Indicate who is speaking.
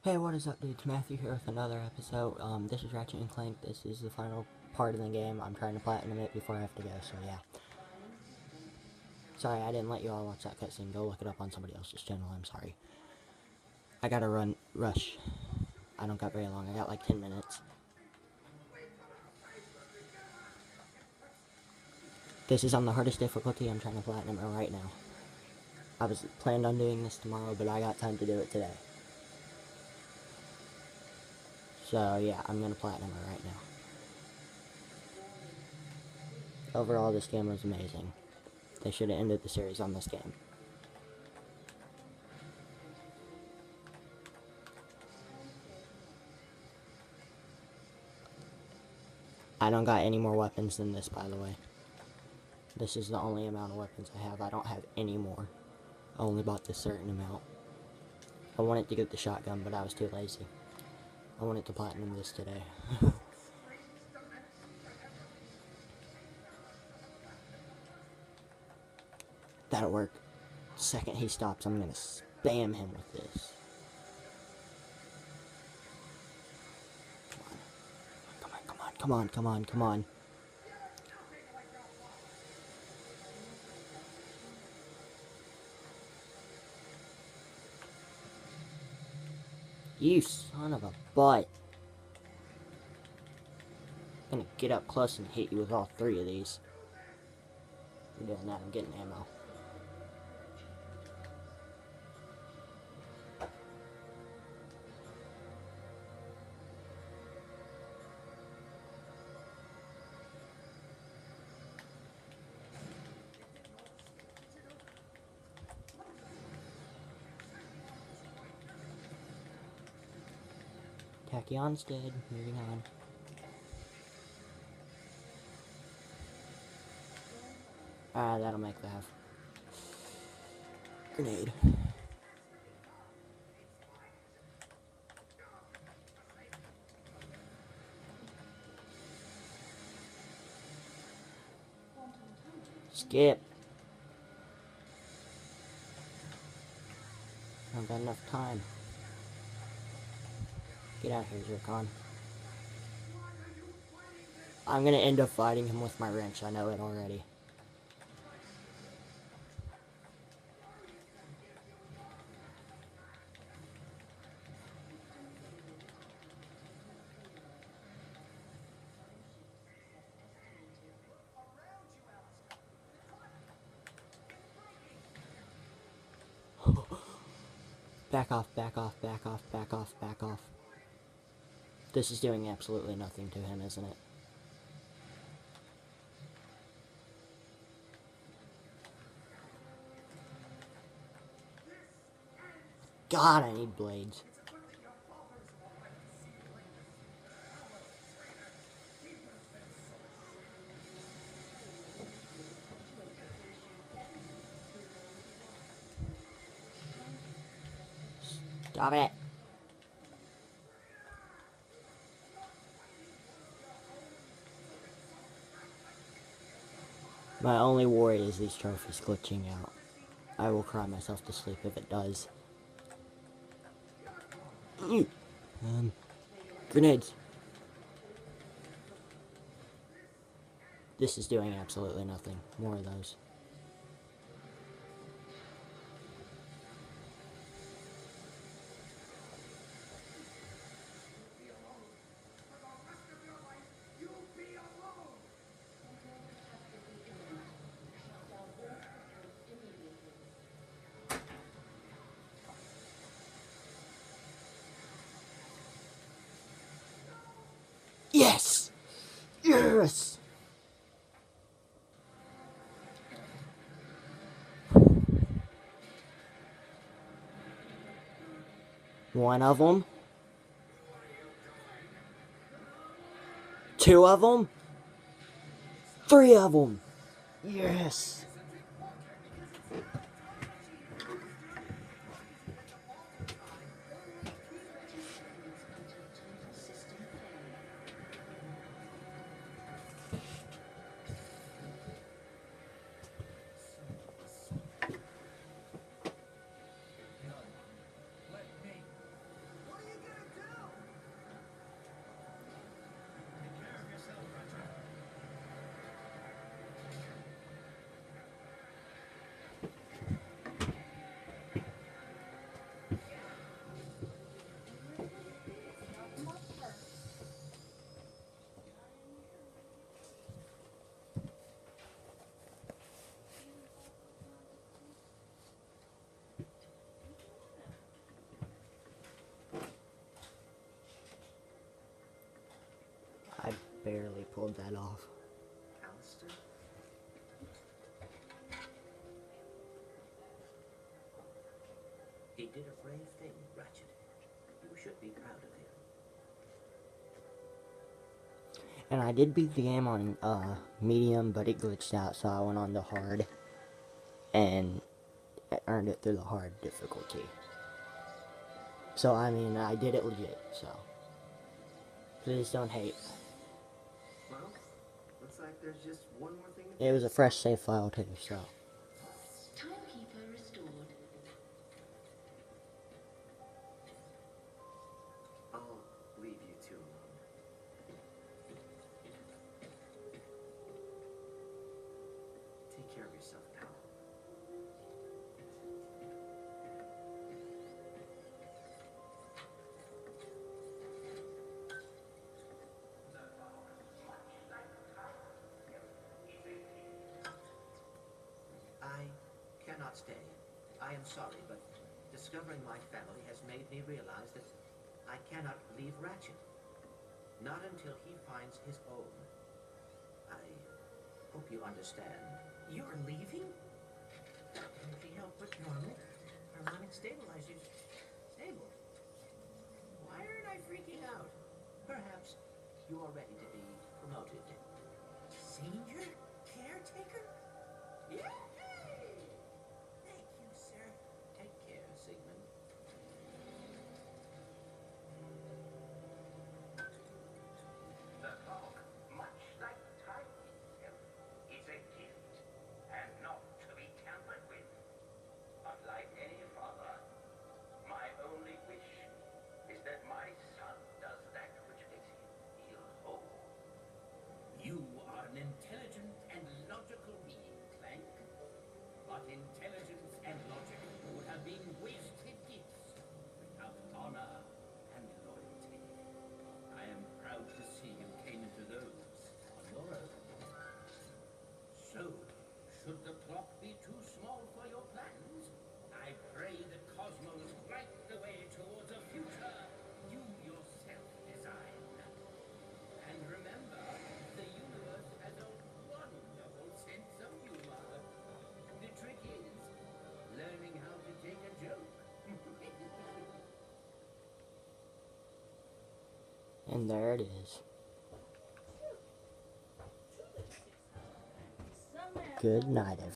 Speaker 1: Hey, what is up, dudes? Matthew here with another episode. This is Ratchet and Clank. This is the final part of the game. I'm trying to platinum it before I have to go, so yeah. Sorry, I didn't let you all watch that cutscene. Go look it up on somebody else's channel. I'm sorry. I gotta rush. I don't got very long. I got like 10 minutes. This is on the hardest difficulty. I'm trying to platinum it right now. I was planned on doing this tomorrow, but I got time to do it today. So yeah, I'm gonna platinum it right now. Overall, this game was amazing. They should have ended the series on this game. I don't got any more weapons than this, by the way. This is the only amount of weapons I have. I don't have any more. I only bought this certain amount. I wanted to get the shotgun, but I was too lazy. I wanted to platinum this today. That'll work. The second he stops, I'm gonna spam him with this. Come on, come on, come on, come on, come on. You son of a butt. I'm gonna get up close and hit you with all three of these. I'm doing that, I'm getting ammo. Tachyon's dead. Moving on. That'll make the half. Grenade. Skip. I don't got enough time. Get out of here, Zircon. I'm gonna end up fighting him with my wrench. I know it already. Back off, back off, back off, back off, back off. This is doing absolutely nothing to him, isn't it? God, I need blades. Stop it. My only worry is these trophies glitching out. I will cry myself to sleep if it does. Grenades. This is doing absolutely nothing. More of those. Yes! Yes! One of them. Two of them. Three of them. Yes! barely pulled that off.
Speaker 2: Alistair? He did a brave thing, Ratchet. You should be proud of him.
Speaker 1: And I did beat the game on medium, but it glitched out, so I went on the hard. And I earned it through the hard difficulty. So, I mean, I did it legit, so. Please don't hate.
Speaker 2: Well, looks like there's just one more thing to
Speaker 1: It was a fresh save file, too, so.
Speaker 3: Timekeeper restored.
Speaker 2: I'll leave you two alone. Take care of yourself, pal. I cannot stay. I am sorry, but discovering my family has made me realize that I cannot leave Ratchet. Not until he finds his own. I hope you understand. You're leaving? Energy output normal. Harmonic stabilizers stable. Why aren't I freaking out? Perhaps you are ready to be promoted. Senior caretaker? Yay! Thank you, sir. Take care, Sigmund.
Speaker 4: The clock, much like time itself, is a gift and not to be tampered with. Unlike any father, my only wish is that my son does that which makes him feel whole.
Speaker 5: You are an intelligent and logical being, Clank. But intelligence and logic would have been wasted gifts without honor and loyalty. I am proud to see you came into those on your own. So, should the clock be too small for your plans, I pray the cosmos light the way towards a future you yourself design. And remember, the universe has a wonderful sense of humor. The trick is learning how to take a joke.
Speaker 1: And there it is. Good night, everyone.